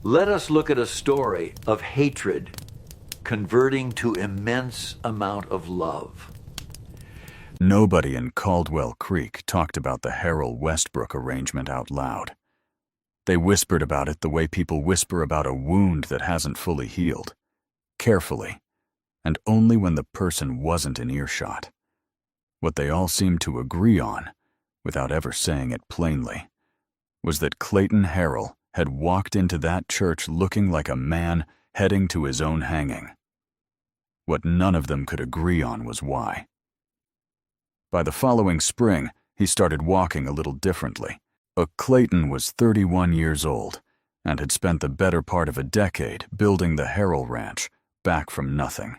Let us look at a story of hatred converting to immense amount of love. Nobody in Caldwell Creek talked about the Harold Westbrook arrangement out loud. They whispered about it the way people whisper about a wound that hasn't fully healed, carefully, and only when the person wasn't in earshot. What they all seemed to agree on, without ever saying it plainly, was that Clayton Harrell had walked into that church looking like a man heading to his own hanging. What none of them could agree on was why. By the following spring, he started walking a little differently. Clayton was 31 years old and had spent the better part of a decade building the Harrell Ranch back from nothing.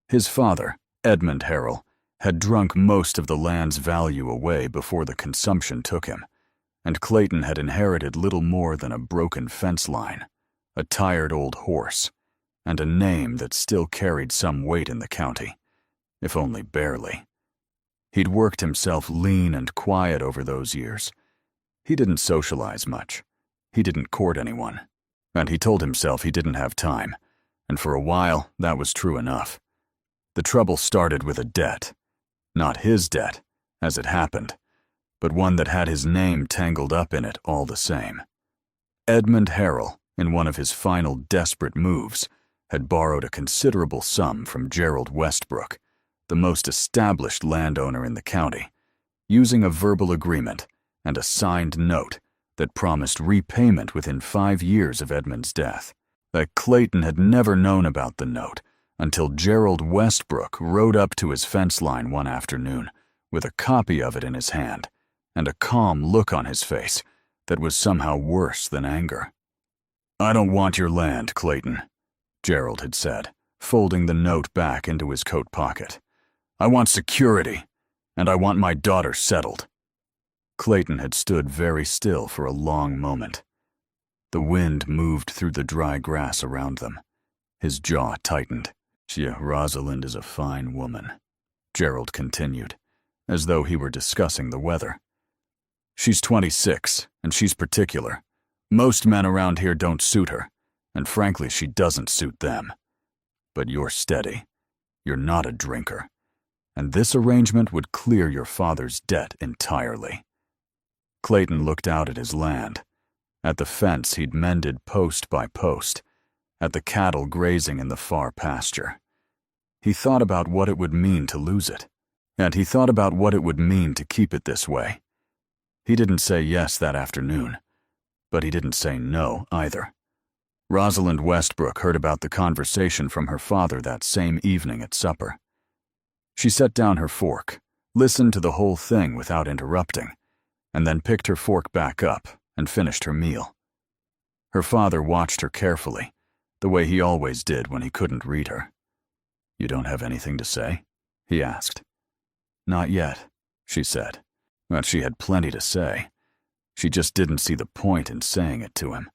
His father, Edmund Harrell, had drunk most of the land's value away before the consumption took him, and Clayton had inherited little more than a broken fence line, a tired old horse, and a name that still carried some weight in the county, if only barely. He'd worked himself lean and quiet over those years. He didn't socialize much. He didn't court anyone. And he told himself he didn't have time, and for a while that was true enough. The trouble started with a debt. Not his debt, as it happened, but one that had his name tangled up in it all the same. Edmund Harrell, in one of his final desperate moves, had borrowed a considerable sum from Gerald Westbrook, the most established landowner in the county, using a verbal agreement and a signed note that promised repayment within 5 years of Edmund's death. That Clayton had never known about the note until Gerald Westbrook rode up to his fence line one afternoon with a copy of it in his hand and a calm look on his face that was somehow worse than anger. "I don't want your land, Clayton," Gerald had said, folding the note back into his coat pocket. "I want security, and I want my daughter settled." Clayton had stood very still for a long moment. The wind moved through the dry grass around them. His jaw tightened. "Rosalind is a fine woman," Gerald continued, as though he were discussing the weather. "She's 26, and she's particular. Most men around here don't suit her, and frankly, she doesn't suit them. But you're steady. You're not a drinker. And this arrangement would clear your father's debt entirely." Clayton looked out at his land, at the fence he'd mended post by post, at the cattle grazing in the far pasture. He thought about what it would mean to lose it, and he thought about what it would mean to keep it this way. He didn't say yes that afternoon, but he didn't say no either. Rosalind Westbrook heard about the conversation from her father that same evening at supper. She set down her fork, listened to the whole thing without interrupting, and then picked her fork back up and finished her meal. Her father watched her carefully, the way he always did when he couldn't read her. "You don't have anything to say?" he asked. "Not yet," she said. But she had plenty to say. She just didn't see the point in saying it to him.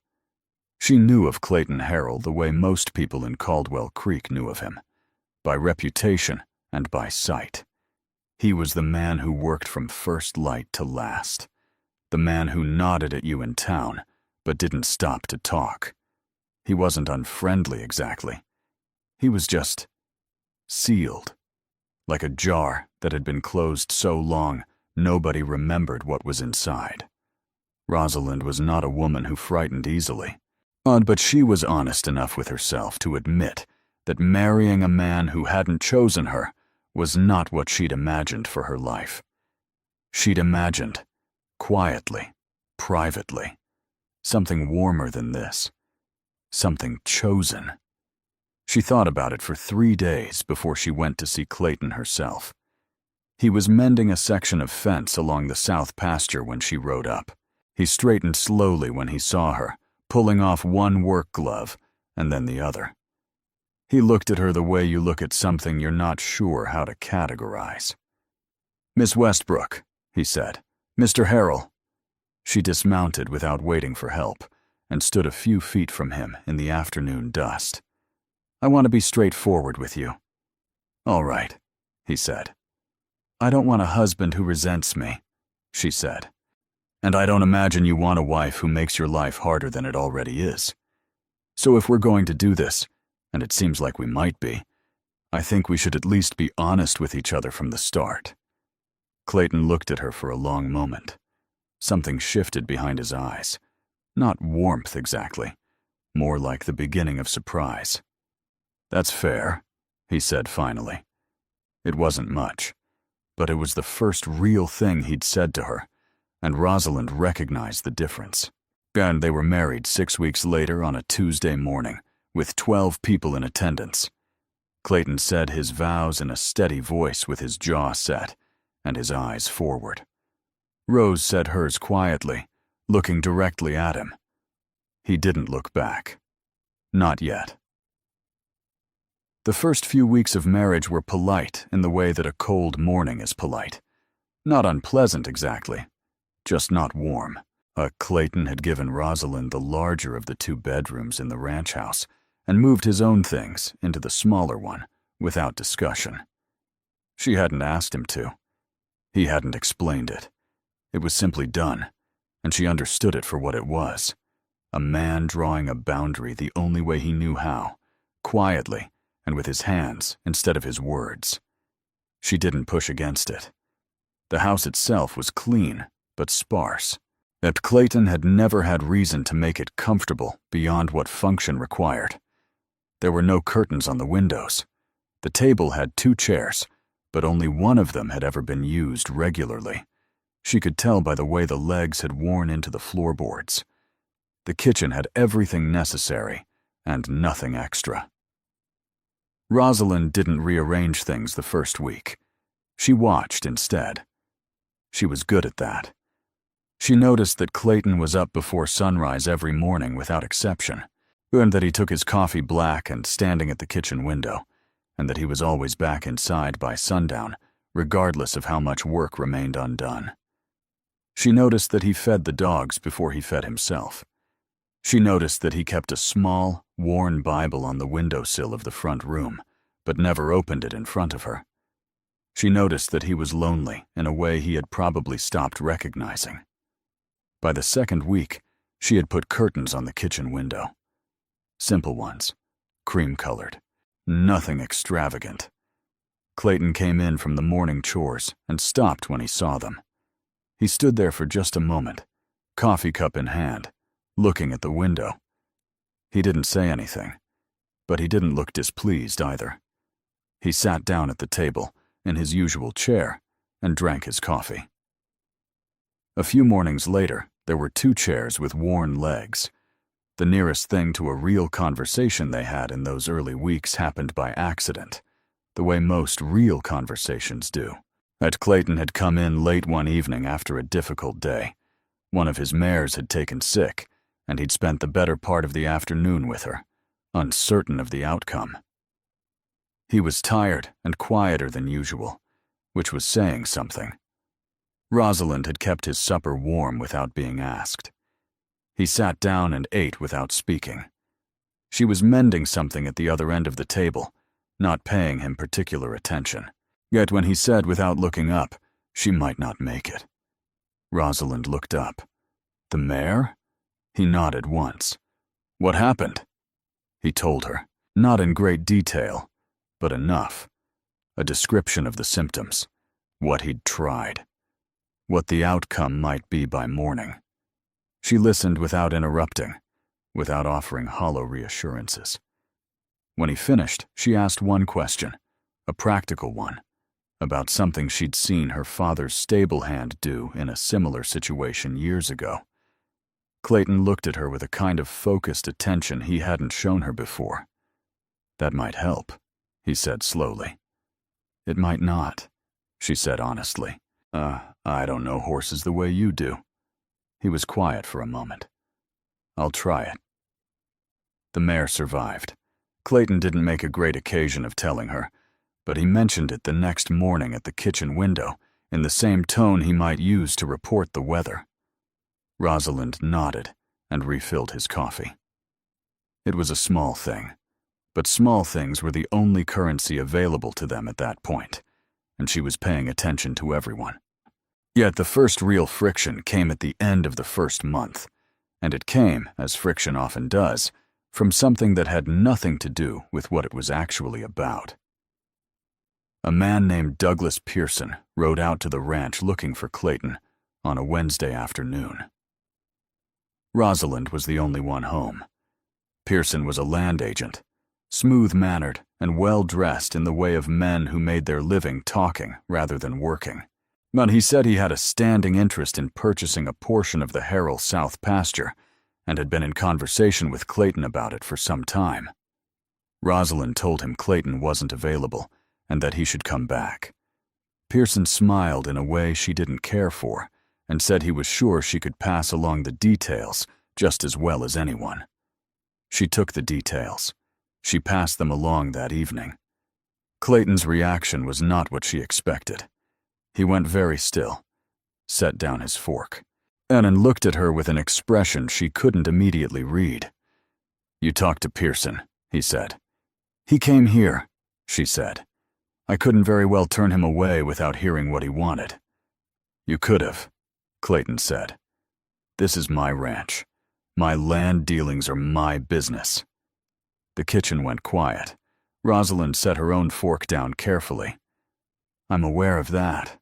She knew of Clayton Harrell the way most people in Caldwell Creek knew of him, by reputation and by sight. He was the man who worked from first light to last, the man who nodded at you in town but didn't stop to talk. He wasn't unfriendly exactly. He was just sealed, like a jar that had been closed so long nobody remembered what was inside. Rosalind was not a woman who frightened easily, but she was honest enough with herself to admit that marrying a man who hadn't chosen her was not what she'd imagined for her life. She'd imagined, quietly, privately, something warmer than this, something chosen. She thought about it for 3 days before she went to see Clayton herself. He was mending a section of fence along the south pasture when she rode up. He straightened slowly when he saw her, pulling off one work glove and then the other. He looked at her the way you look at something you're not sure how to categorize. "Miss Westbrook," he said. "Mr. Harrell." She dismounted without waiting for help and stood a few feet from him in the afternoon dust. "I want to be straightforward with you." "All right," he said. "I don't want a husband who resents me," she said. "And I don't imagine you want a wife who makes your life harder than it already is. So if we're going to do this, and it seems like we might be, I think we should at least be honest with each other from the start." Clayton looked at her for a long moment. Something shifted behind his eyes. Not warmth exactly, more like the beginning of surprise. "That's fair," he said finally. It wasn't much, but it was the first real thing he'd said to her, and Rosalind recognized the difference. And they were married 6 weeks later on a Tuesday morning, with 12 people in attendance. Clayton said his vows in a steady voice with his jaw set and his eyes forward. Rose said hers quietly, looking directly at him. He didn't look back. Not yet. The first few weeks of marriage were polite in the way that a cold morning is polite. Not unpleasant exactly, just not warm. Clayton had given Rosalind the larger of the 2 bedrooms in the ranch house and moved his own things into the smaller one without discussion. She hadn't asked him to. He hadn't explained it. It was simply done, and she understood it for what it was. A man drawing a boundary the only way he knew how, quietly and with his hands instead of his words. She didn't push against it. The house itself was clean, but sparse. That Clayton had never had reason to make it comfortable beyond what function required. There were no curtains on the windows. The table had 2 chairs, but only one of them had ever been used regularly. She could tell by the way the legs had worn into the floorboards. The kitchen had everything necessary and nothing extra. Rosalind didn't rearrange things the first week. She watched instead. She was good at that. She noticed that Clayton was up before sunrise every morning without exception, and that he took his coffee black and standing at the kitchen window, and that he was always back inside by sundown, regardless of how much work remained undone. She noticed that he fed the dogs before he fed himself. She noticed that he kept a small, worn Bible on the windowsill of the front room, but never opened it in front of her. She noticed that he was lonely in a way he had probably stopped recognizing. By the second week, she had put curtains on the kitchen window. Simple ones, cream-colored, nothing extravagant. Clayton came in from the morning chores and stopped when he saw them. He stood there for just a moment, coffee cup in hand, looking at the window. He didn't say anything, but he didn't look displeased either. He sat down at the table, in his usual chair, and drank his coffee. A few mornings later, there were 2 chairs with worn legs. The nearest thing to a real conversation they had in those early weeks happened by accident, the way most real conversations do. Clayton had come in late one evening after a difficult day. One of his mares had taken sick, and he'd spent the better part of the afternoon with her, uncertain of the outcome. He was tired and quieter than usual, which was saying something. Rosalind had kept his supper warm without being asked. He sat down and ate without speaking. She was mending something at the other end of the table, not paying him particular attention. Yet when he said without looking up, she might not make it. Rosalind looked up. "The mare?" He nodded once. "What happened?" He told her, not in great detail, but enough. A description of the symptoms, what he'd tried, what the outcome might be by morning. She listened without interrupting, without offering hollow reassurances. When he finished, she asked one question, a practical one, about something she'd seen her father's stable hand do in a similar situation years ago. Clayton looked at her with a kind of focused attention he hadn't shown her before. "That might help," he said slowly. "It might not," she said honestly. I don't know horses the way you do." He was quiet for a moment. "I'll try it." The mare survived. Clayton didn't make a great occasion of telling her, but he mentioned it the next morning at the kitchen window in the same tone he might use to report the weather. Rosalind nodded and refilled his coffee. It was a small thing, but small things were the only currency available to them at that point, and she was paying attention to everyone. Yet the first real friction came at the end of the first month, and it came, as friction often does, from something that had nothing to do with what it was actually about. A man named Douglas Pearson rode out to the ranch looking for Clayton on a Wednesday afternoon. Rosalind was the only one home. Pearson was a land agent, smooth-mannered and well-dressed in the way of men who made their living talking rather than working. But he said he had a standing interest in purchasing a portion of the Harrell South pasture and had been in conversation with Clayton about it for some time. Rosalind told him Clayton wasn't available and that he should come back. Pearson smiled in a way she didn't care for and said he was sure she could pass along the details just as well as anyone. She took the details. She passed them along that evening. Clayton's reaction was not what she expected. He went very still, set down his fork, and looked at her with an expression she couldn't immediately read. "You talked to Pearson," he said. "He came here," she said. "I couldn't very well turn him away without hearing what he wanted." "You could have," Clayton said. "This is my ranch. My land dealings are my business." The kitchen went quiet. Rosalind set her own fork down carefully. "I'm aware of that,"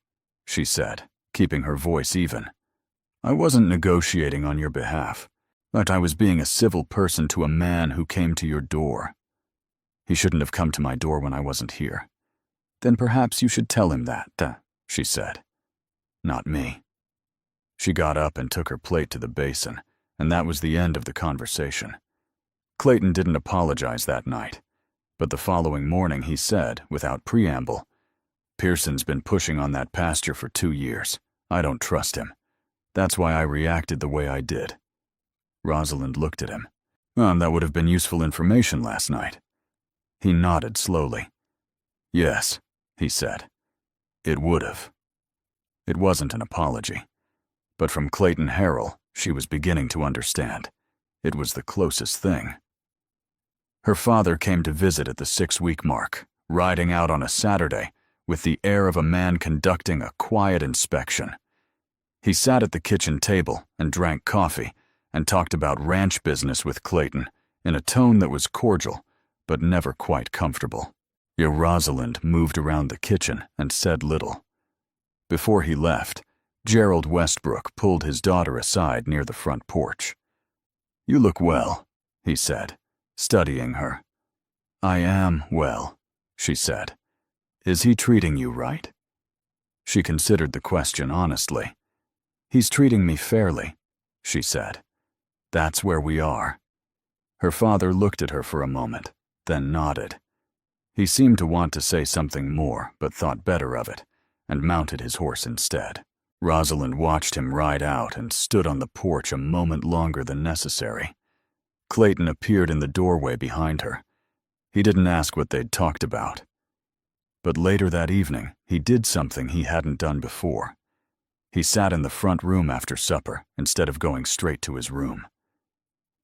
she said, keeping her voice even. "I wasn't negotiating on your behalf, but I was being a civil person to a man who came to your door. He shouldn't have come to my door when I wasn't here. Then perhaps you should tell him that," she said. "Not me." She got up and took her plate to the basin, and that was the end of the conversation. Clayton didn't apologize that night, but the following morning he said, without preamble, "Pearson's been pushing on that pasture for 2 years. I don't trust him. That's why I reacted the way I did." Rosalind looked at him. "That would have been useful information last night." He nodded slowly. "Yes," he said. "It would have." It wasn't an apology. But from Clayton Harrell, she was beginning to understand. It was the closest thing. Her father came to visit at the 6-week mark, riding out on a Saturday with the air of a man conducting a quiet inspection. He sat at the kitchen table and drank coffee and talked about ranch business with Clayton in a tone that was cordial but never quite comfortable. Rosalind moved around the kitchen and said little. Before he left, Gerald Westbrook pulled his daughter aside near the front porch. "You look well," he said, studying her. "I am well," she said. "Is he treating you right?" She considered the question honestly. "He's treating me fairly," she said. "That's where we are." Her father looked at her for a moment, then nodded. He seemed to want to say something more, but thought better of it, and mounted his horse instead. Rosalind watched him ride out and stood on the porch a moment longer than necessary. Clayton appeared in the doorway behind her. He didn't ask what they'd talked about. But later that evening, he did something he hadn't done before. He sat in the front room after supper instead of going straight to his room.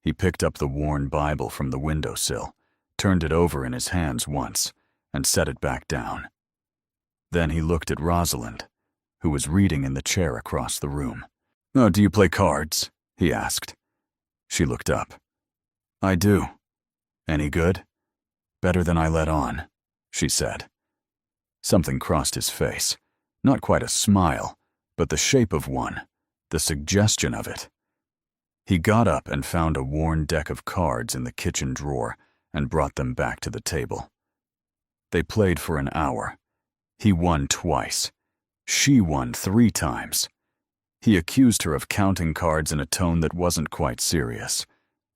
He picked up the worn Bible from the windowsill, turned it over in his hands once, and set it back down. Then he looked at Rosalind, who was reading in the chair across the room. "Oh, do you play cards?" he asked. She looked up. "I do." "Any good?" "Better than I let on," she said. Something crossed his face. Not quite a smile, but the shape of one, the suggestion of it. He got up and found a worn deck of cards in the kitchen drawer and brought them back to the table. They played for an hour. He won twice. She won 3 times. He accused her of counting cards in a tone that wasn't quite serious,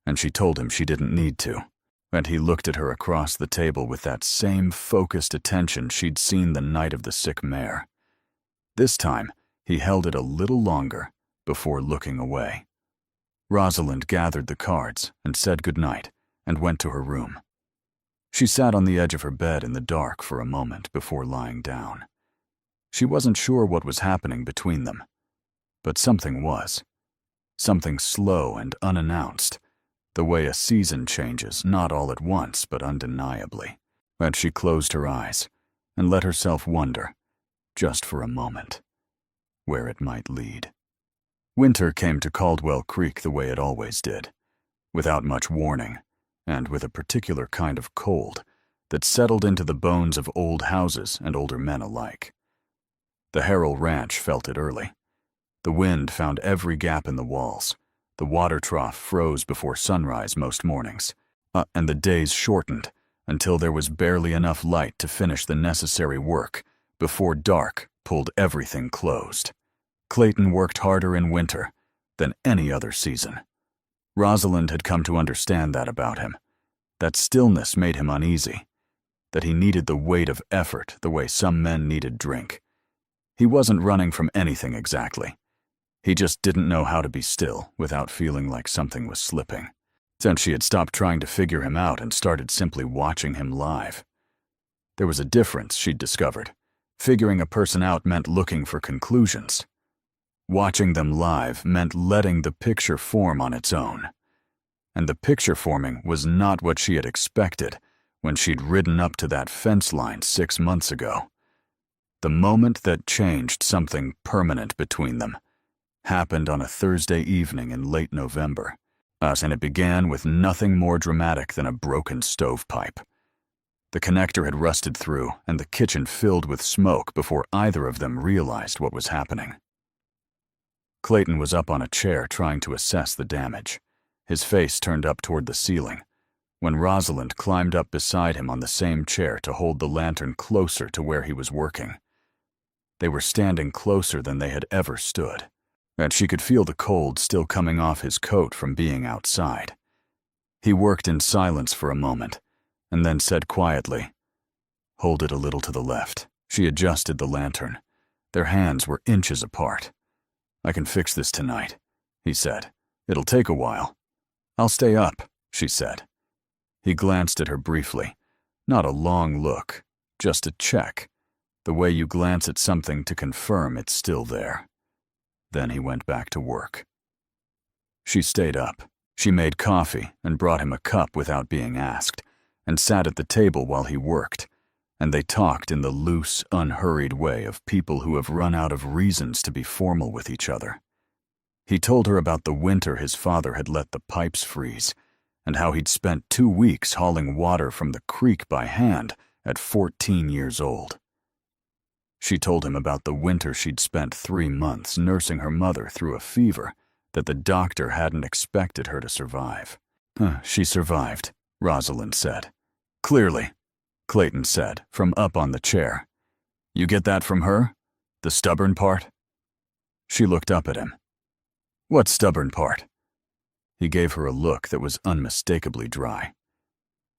and she told him she didn't need to. And he looked at her across the table with that same focused attention she'd seen the night of the sick mare. This time, he held it a little longer before looking away. Rosalind gathered the cards and said goodnight and went to her room. She sat on the edge of her bed in the dark for a moment before lying down. She wasn't sure what was happening between them, but something was. Something slow and unannounced, the way a season changes, not all at once, but undeniably. And she closed her eyes and let herself wonder, just for a moment, where it might lead. Winter came to Caldwell Creek the way it always did, without much warning, and with a particular kind of cold that settled into the bones of old houses and older men alike. The Harrell Ranch felt it early. The wind found every gap in the walls. The water trough froze before sunrise most mornings, and the days shortened until there was barely enough light to finish the necessary work before dark pulled everything closed. Clayton worked harder in winter than any other season. Rosalind had come to understand that about him. That stillness made him uneasy, that he needed the weight of effort the way some men needed drink. He wasn't running from anything exactly. He just didn't know how to be still without feeling like something was slipping, since she had stopped trying to figure him out and started simply watching him live. There was a difference, she'd discovered. Figuring a person out meant looking for conclusions. Watching them live meant letting the picture form on its own. And the picture forming was not what she had expected when she'd ridden up to that fence line 6 months ago. The moment that changed something permanent between them happened on a Thursday evening in late November, and it began with nothing more dramatic than a broken stovepipe. The connector had rusted through, and the kitchen filled with smoke before either of them realized what was happening. Clayton was up on a chair trying to assess the damage, his face turned up toward the ceiling, when Rosalind climbed up beside him on the same chair to hold the lantern closer to where he was working. They were standing closer than they had ever stood, and she could feel the cold still coming off his coat from being outside. He worked in silence for a moment, and then said quietly, "Hold it a little to the left." She adjusted the lantern. Their hands were inches apart. "I can fix this tonight," he said. "It'll take a while." "I'll stay up," she said. He glanced at her briefly. Not a long look, just a check, the way you glance at something to confirm it's still there. Then he went back to work. She stayed up. She made coffee and brought him a cup without being asked, and sat at the table while he worked, and they talked in the loose, unhurried way of people who have run out of reasons to be formal with each other. He told her about the winter his father had let the pipes freeze, and how he'd spent 2 weeks hauling water from the creek by hand at 14 years old. She told him about the winter she'd spent 3 months nursing her mother through a fever that the doctor hadn't expected her to survive. She survived, Rosalind said. "Clearly," Clayton said, from up on the chair. "You get that from her? The stubborn part?" She looked up at him. "What stubborn part?" He gave her a look that was unmistakably dry.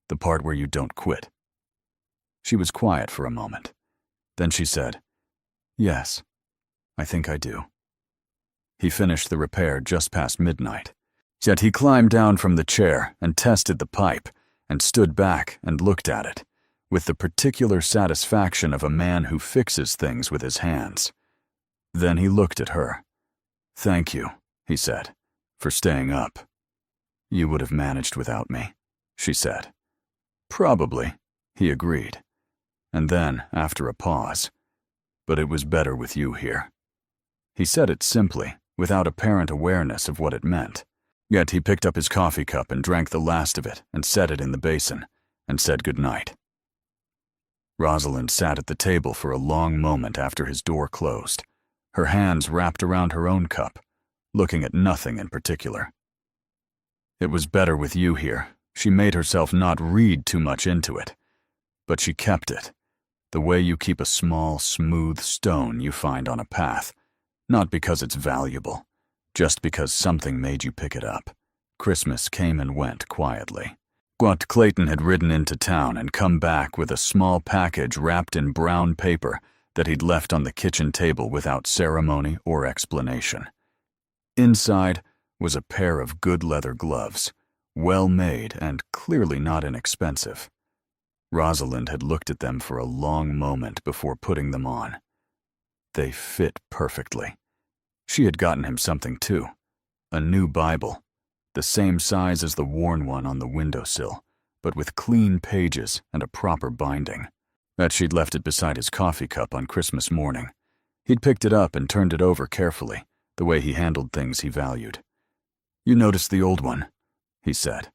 "The part where you don't quit." She was quiet for a moment. Then she said, "Yes, I think I do." He finished the repair just past midnight. Yet he climbed down from the chair and tested the pipe and stood back and looked at it, with the particular satisfaction of a man who fixes things with his hands. Then he looked at her. "Thank you," he said, "for staying up." "You would have managed without me," she said. "Probably," he agreed. And then, after a pause, "But it was better with you here." He said it simply, without apparent awareness of what it meant. Yet he picked up his coffee cup and drank the last of it and set it in the basin, and said goodnight. Rosalind sat at the table for a long moment after his door closed, her hands wrapped around her own cup, looking at nothing in particular. It was better with you here. She made herself not read too much into it, but she kept it, the way you keep a small, smooth stone you find on a path, not because it's valuable, just because something made you pick it up. Christmas came and went quietly. Clayton had ridden into town and come back with a small package wrapped in brown paper that he'd left on the kitchen table without ceremony or explanation. Inside was a pair of good leather gloves, well made and clearly not inexpensive. Rosalind had looked at them for a long moment before putting them on. They fit perfectly. She had gotten him something too, a new Bible, the same size as the worn one on the windowsill, but with clean pages and a proper binding. That she'd left it beside his coffee cup on Christmas morning. He'd picked it up and turned it over carefully, the way he handled things he valued. "You noticed the old one," he said.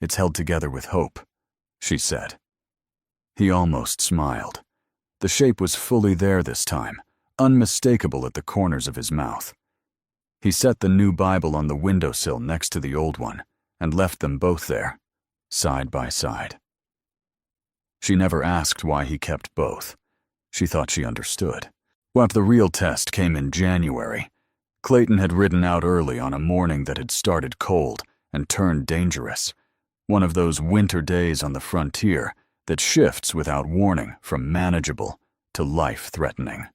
It's held together with hope, she said. He almost smiled. The shape was fully there this time, unmistakable at the corners of his mouth. He set the new Bible on the windowsill next to the old one and left them both there, side by side. She never asked why he kept both. She thought she understood. But the real test came in January. Clayton had ridden out early on a morning that had started cold and turned dangerous, one of those winter days on the frontier that shifts without warning from manageable to life-threatening.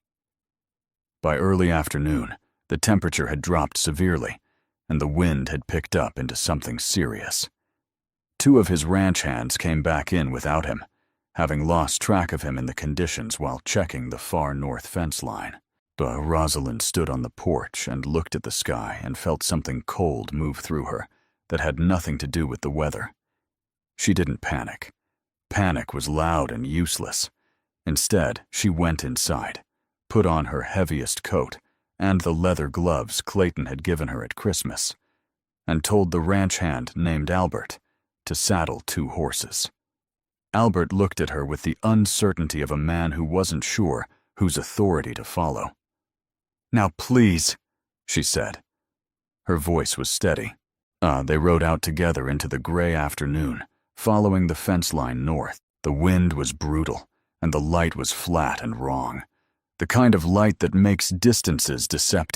By early afternoon, the temperature had dropped severely, and the wind had picked up into something serious. 2 of his ranch hands came back in without him, having lost track of him in the conditions while checking the far north fence line. But Rosalind stood on the porch and looked at the sky and felt something cold move through her that had nothing to do with the weather. She didn't panic. Panic was loud and useless. Instead, she went inside, put on her heaviest coat and the leather gloves Clayton had given her at Christmas, and told the ranch hand named Albert to saddle 2 horses. Albert looked at her with the uncertainty of a man who wasn't sure whose authority to follow. "Now please," she said. Her voice was steady. They rode out together into the gray afternoon, following the fence line north. The wind was brutal, and the light was flat and wrong, the kind of light that makes distances deceptive.